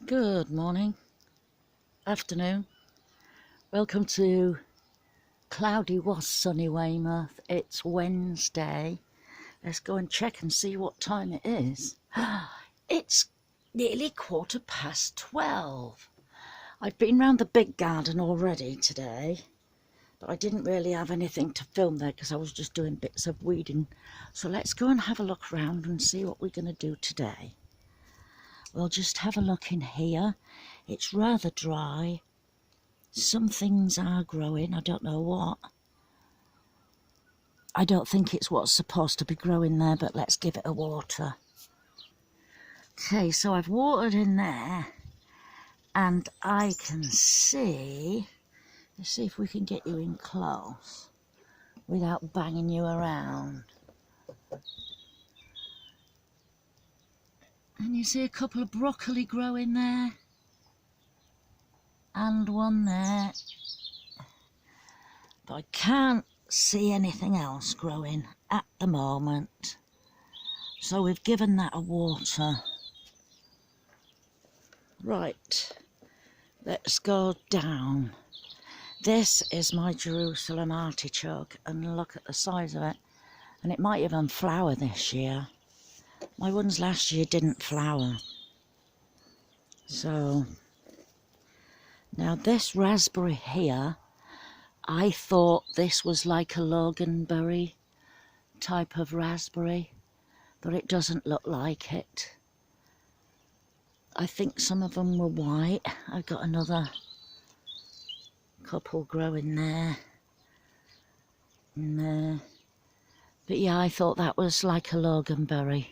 Good morning, afternoon. Welcome to cloudy was sunny Weymouth. It's Wednesday. Let's go and check and see what time it is. It's nearly 12:15. I've been round the big garden already today, but I didn't really have anything to film there because I was just doing bits of weeding. So let's go and have a look around and see what we're going to do today. We'll just have a look in here. It's rather dry. Some things are growing, I don't know what. I don't think it's what's supposed to be growing there, but let's give it a water. Okay, so I've watered in there, and I can see, let's see if we can get you in close without banging you around. And you see a couple of broccoli growing there, and one there. But I can't see anything else growing at the moment. So we've given that a water. Right, let's go down. This is my Jerusalem artichoke, and look at the size of it. And it might even flower this year. My ones last year didn't flower. So, now this raspberry here, I thought this was like a loganberry type of raspberry, but it doesn't look like it. I think some of them were white. I've got another couple growing there and there. But yeah, I thought that was like a loganberry.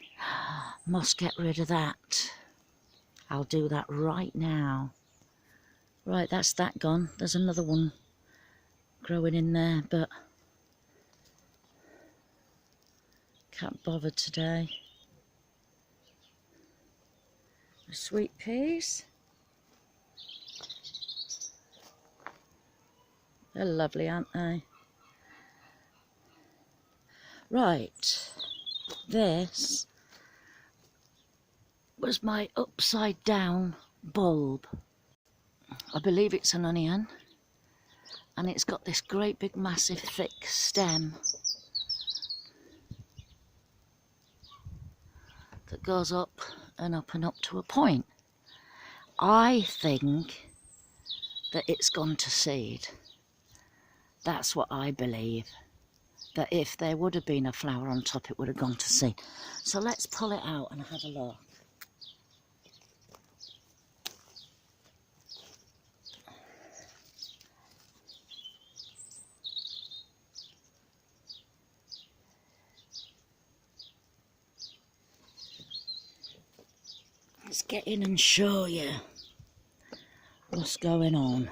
Must get rid of that. I'll do that right now. Right, that's that gone. There's another one growing in there, but can't bother today. The sweet peas. They're lovely, aren't they? Right, this was my upside down bulb. I believe it's an onion, and it's got this great big massive thick stem that goes up and up and up to a point. I think that it's gone to seed. That's what I believe. That if there would have been a flower on top, it would have gone to seed. So let's pull it out and have a look. Let's get in and show you what's going on.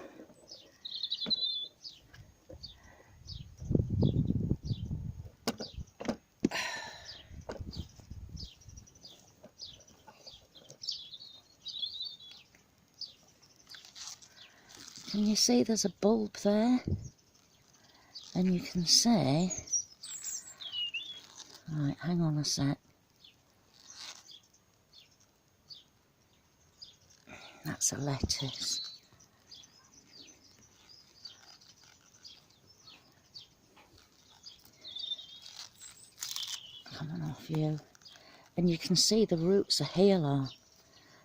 Can you see there's a bulb there? And you can see, right, hang on a sec. That's a lettuce. Coming off you. And you can see the roots are here.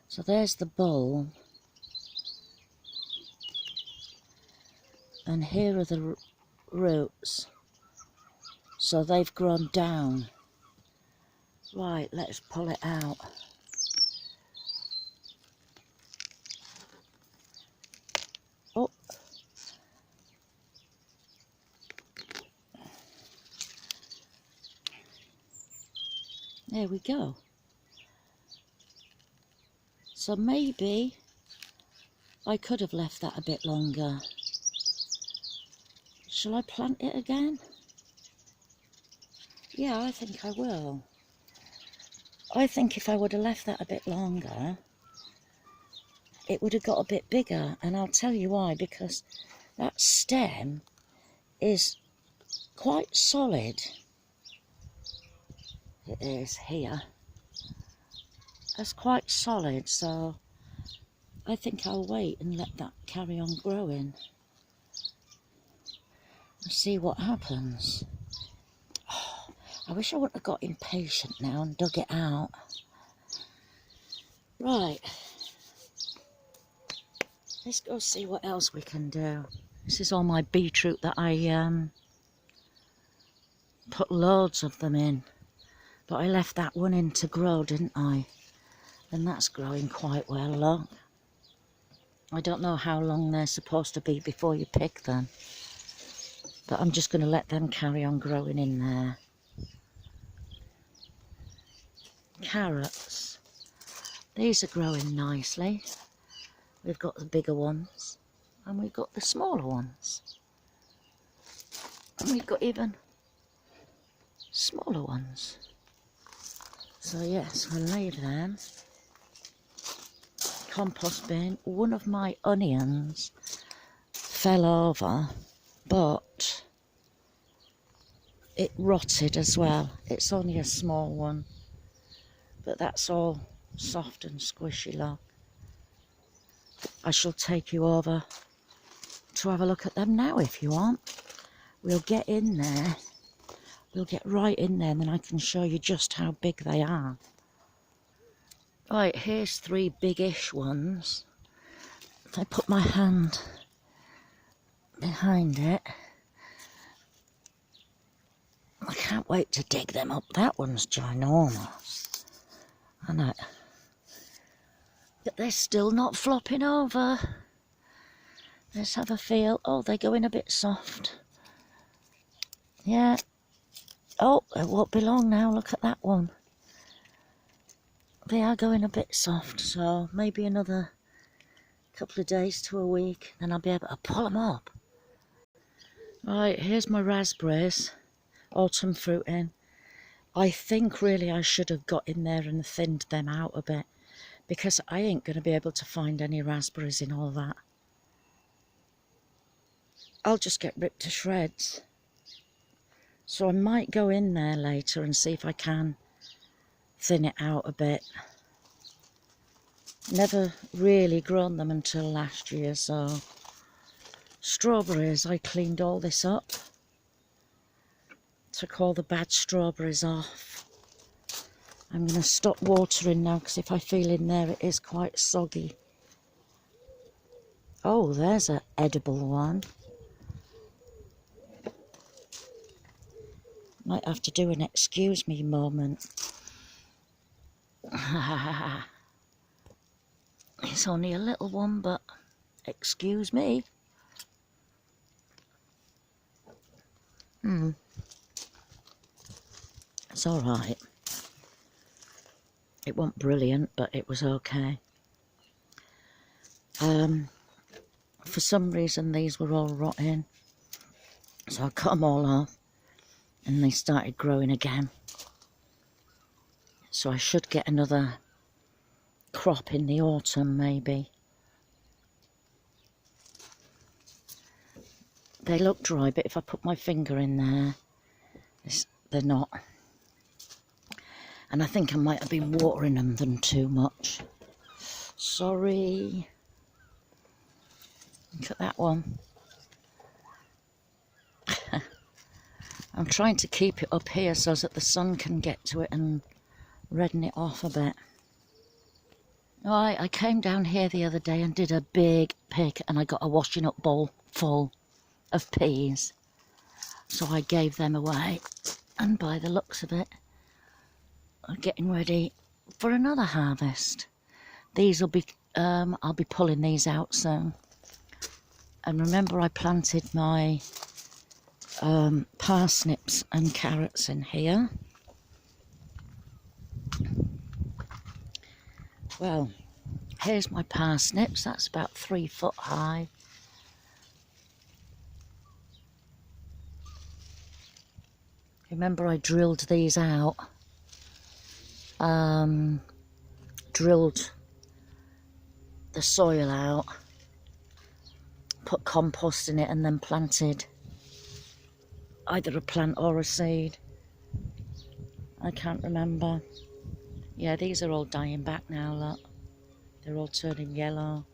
So there's the bulb. And here are the roots. So they've grown down. Right, let's pull it out. Oh. There we go. So maybe I could have left that a bit longer. Shall I plant it again? Yeah, I think I will. I think if I would have left that a bit longer, it would have got a bit bigger. And I'll tell you why, because that stem is quite solid. It is here. That's quite solid, so I think I'll wait and let that carry on growing and see what happens. Oh, I wish I wouldn't have got impatient now and dug it out. Right, let's go see what else we can do. This is all my beetroot that I put loads of them in, but I left that one in to grow, didn't I? And that's growing quite well, look. I don't know how long they're supposed to be before you pick them, but I'm just going to let them carry on growing in there. Carrots. These are growing nicely. We've got the bigger ones and we've got the smaller ones. And we've got even smaller ones. So yes, I'll leave them. Compost bin. One of my onions fell over, but it rotted as well. It's only a small one, but that's all soft and squishy, look. I shall take you over to have a look at them now if you want. We'll get in there. We'll get right in there and then I can show you just how big they are. Right, here's 3 big-ish ones. If I put my hand behind it, I can't wait to dig them up. That one's ginormous, isn't it? But they're still not flopping over. Let's have a feel. Oh, they're going a bit soft. Yeah. Oh, it won't be long now. Look at that one. They are going a bit soft, so maybe another couple of days to a week, then I'll be able to pull them up. Right, here's my raspberries, autumn fruiting. I think really I should have got in there and thinned them out a bit, because I ain't going to be able to find any raspberries in all that. I'll just get ripped to shreds. So I might go in there later and see if I can thin it out a bit. Never really grown them until last year, so strawberries, I cleaned all this up, took all the bad strawberries off. I'm going to stop watering now because if I feel in there it is quite soggy. Oh, there's an edible one. Might have to do an excuse me moment. It's only a little one, but excuse me. It's alright. It wasn't brilliant, but it was okay. For some reason these were all rotting, so I cut them all off and they started growing again. So I should get another crop in the autumn maybe. They look dry, but if I put my finger in there, they're not. And I think I might have been watering them too much. Sorry. Look at that one. I'm trying to keep it up here so that the sun can get to it and redden it off a bit. Right, I came down here the other day and did a big pick and I got a washing up bowl full of peas. So I gave them away, and by the looks of it, I'm getting ready for another harvest. These will be, I'll be pulling these out soon. And remember I planted my parsnips and carrots in here. Well, here's my parsnips. That's about 3 foot high. Remember I drilled these out. Drilled the soil out, put compost in it and then planted either a plant or a seed. I can't remember. Yeah, these are all dying back now, look. They're all turning yellow.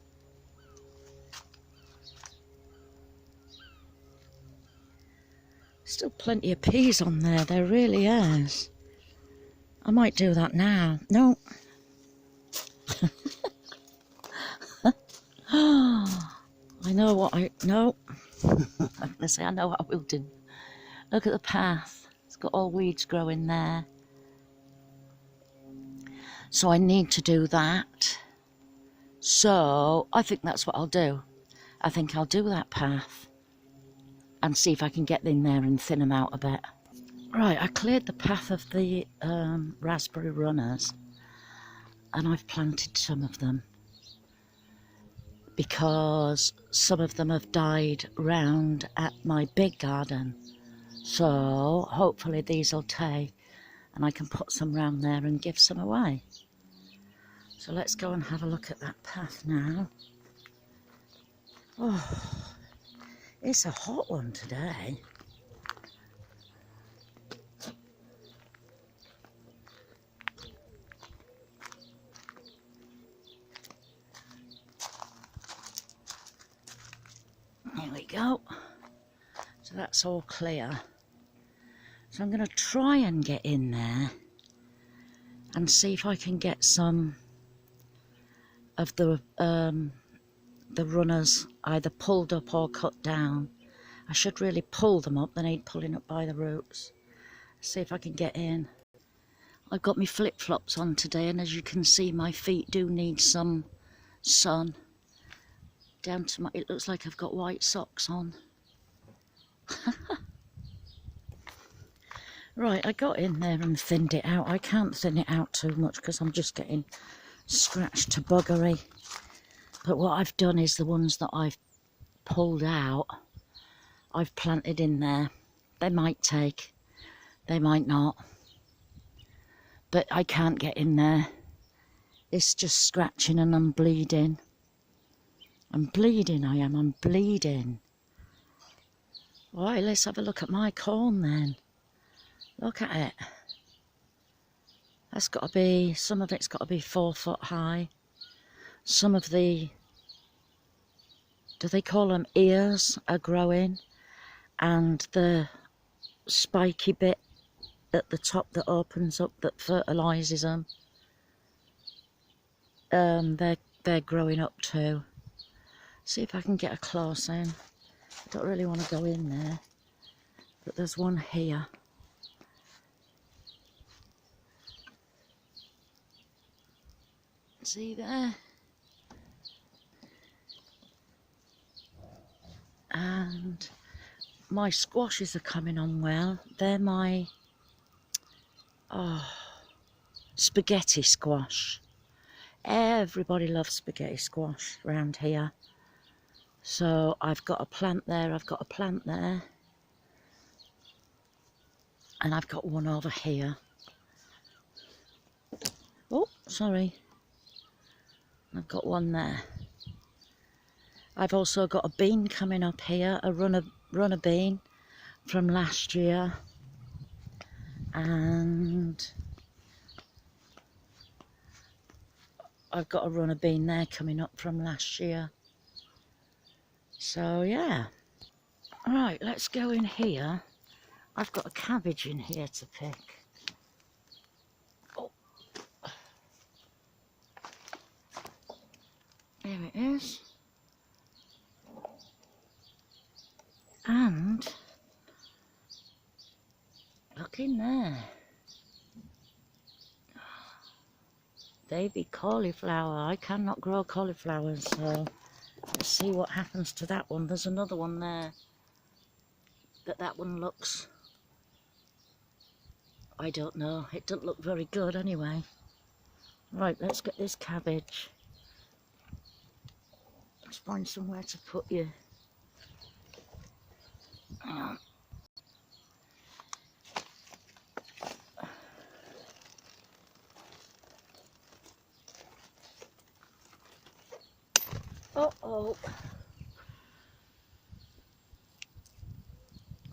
Still plenty of peas on there, there really is. I might do that now. No. I know what I... No. I'm going to say I know what I will do. Look at the path. It's got all weeds growing there. So I need to do that. So I think that's what I'll do. I think I'll do that path and see if I can get in there and thin them out a bit. Right, I cleared the path of the raspberry runners and I've planted some of them because some of them have died round at my big garden. So hopefully these will take and I can put some round there and give some away. So let's go and have a look at that path now. Oh, it's a hot one today. Here we go. So that's all clear. So I'm going to try and get in there and see if I can get some of the runners either pulled up or cut down. I should really pull them up, they need pulling up by the roots. See if I can get in. I've got my flip-flops on today and as you can see my feet do need some sun. Down to my, it looks like I've got white socks on. Right, I got in there and thinned it out. I can't thin it out too much because I'm just getting scratched to buggery. But what I've done is the ones that I've pulled out, I've planted in there. They might take, they might not. But I can't get in there. It's just scratching and I'm bleeding. I'm bleeding, I am, I'm bleeding. Right, let's have a look at my corn then. Look at it. That's got to be, some of it's got to be 4 foot high. Some of the, do they call them ears, are growing. And the spiky bit at the top that opens up, that fertilises them, they're growing up too. See if I can get a close in. I don't really want to go in there, but there's one here. See there? And my squashes are coming on well. They're my spaghetti squash. Everybody loves spaghetti squash around here. So I've got a plant there, I've got a plant there. And I've got one over here. Oh, sorry. I've got one there. I've also got a bean coming up here, a runner bean from last year. And I've got a runner bean there coming up from last year. So yeah. Right, let's go in here. I've got a cabbage in here to pick. Oh. There it is. And look in there. Baby cauliflower. I cannot grow cauliflowers, so let's see what happens to that one. There's another one there. But that one looks, I don't know. It doesn't look very good anyway. Right, let's get this cabbage. Let's find somewhere to put you. Hang on. Uh-oh.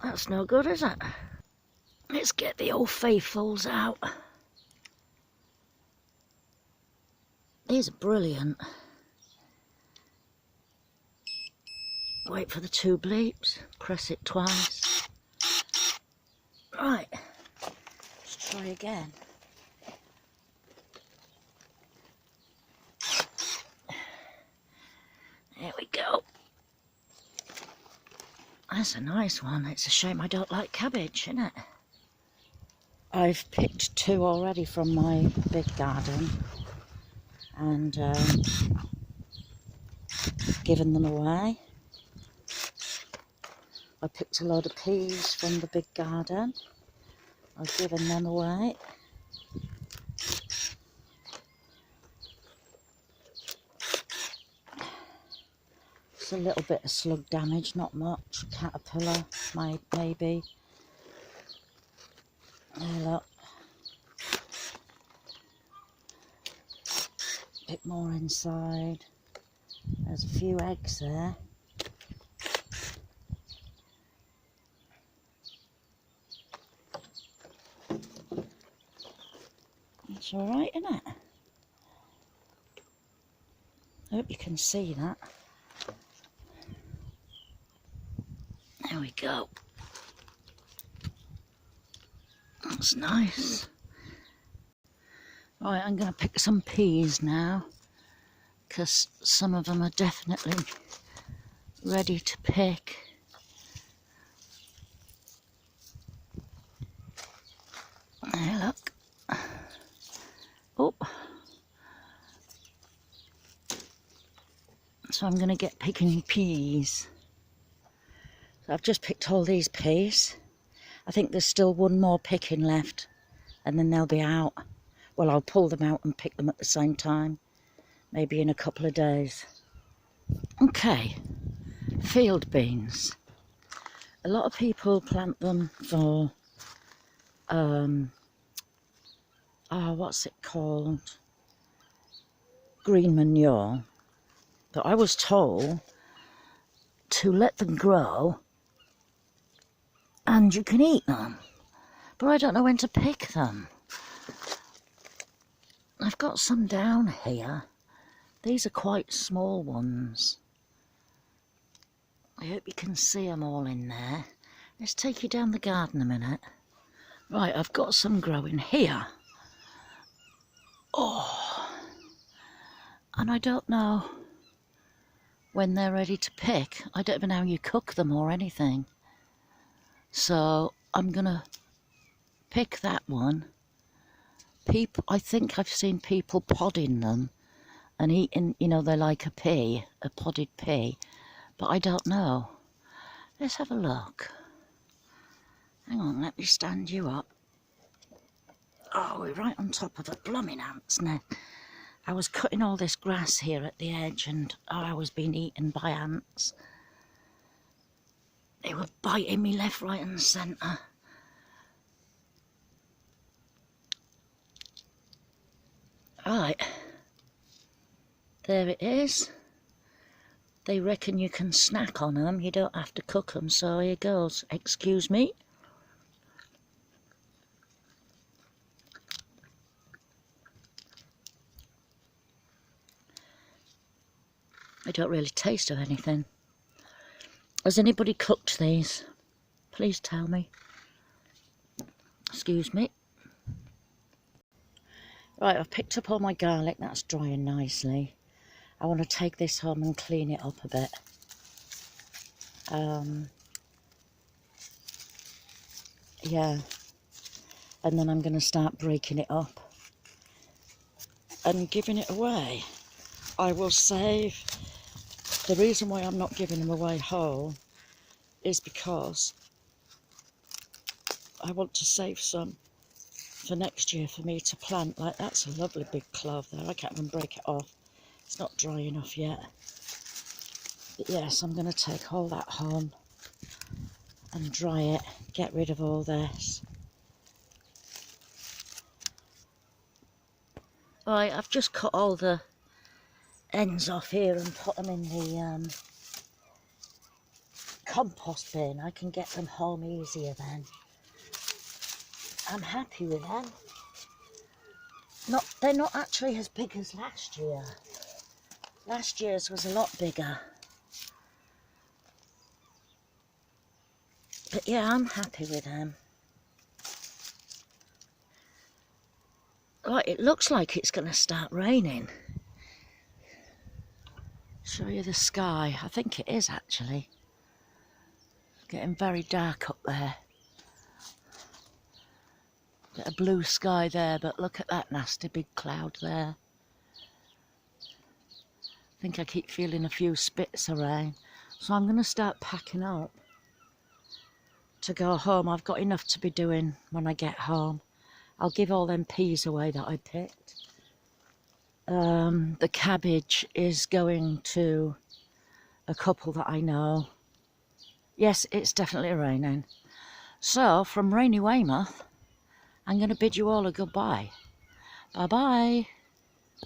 That's no good, is it? Let's get the old faithfuls out. These are brilliant. Wait for the 2 bleeps. Press it twice. Right, let's try again. There we go. That's a nice one. It's a shame I don't like cabbage, isn't it? I've picked 2 already from my big garden and given them away. I picked a load of peas from the big garden. I've given them away. It's a little bit of slug damage, not much. Caterpillar, maybe. There, look. A bit more inside. There's a few eggs there. It's alright, isn't it? I hope you can see that. There we go. That's nice. Right, I'm going to pick some peas now, because some of them are definitely ready to pick. There, look. Oh. So I'm going to get picking peas. So I've just picked all these peas. I think there's still one more picking left, and then they'll be out. Well, I'll pull them out and pick them at the same time, maybe in a couple of days. Okay, field beans. A lot of people plant them for, what's it called? Green manure. But I was told to let them grow and you can eat them. But I don't know when to pick them. I've got some down here. These are quite small ones. I hope you can see them all in there. Let's take you down the garden a minute. Right, I've got some growing here. Oh, and I don't know when they're ready to pick. I don't even know how you cook them or anything. So I'm gonna pick that one. I think I've seen people podding them and eating, you know, they're like a pea, a podded pea, but I don't know. Let's have a look. Hang on, let me stand you up. Oh, we're right on top of a blooming ant's nest. I was cutting all this grass here at the edge and I was being eaten by ants. They were biting me left, right and centre. Right, there it is. They reckon you can snack on them, you don't have to cook them, so here goes. Excuse me. They don't really taste of anything. Has anybody cooked these? Please tell me. Excuse me. Right, I've picked up all my garlic, that's drying nicely. I want to take this home and clean it up a bit. Yeah. And then I'm going to start breaking it up and giving it away. I will save. The reason why I'm not giving them away whole is because I want to save some for next year for me to plant. Like, that's a lovely big clove there. I can't even break it off. It's not dry enough yet. But yes, I'm going to take all that home and dry it, get rid of all this. Right, I've just cut all the ends off here and put them in the compost bin. I can get them home easier then. I'm happy with them. They're not actually as big as last year. Last year's was a lot bigger. But yeah, I'm happy with them. Oh, it looks like it's going to start raining. Show you the sky. I think it is actually. It's getting very dark up there. Bit of blue sky there, but look at that nasty big cloud there. I think I keep feeling a few spits of rain. So I'm going to start packing up to go home. I've got enough to be doing when I get home. I'll give all them peas away that I picked. The cabbage is going to a couple that I know. Yes, it's definitely raining. So, from rainy Weymouth, I'm going to bid you all a goodbye. Bye-bye.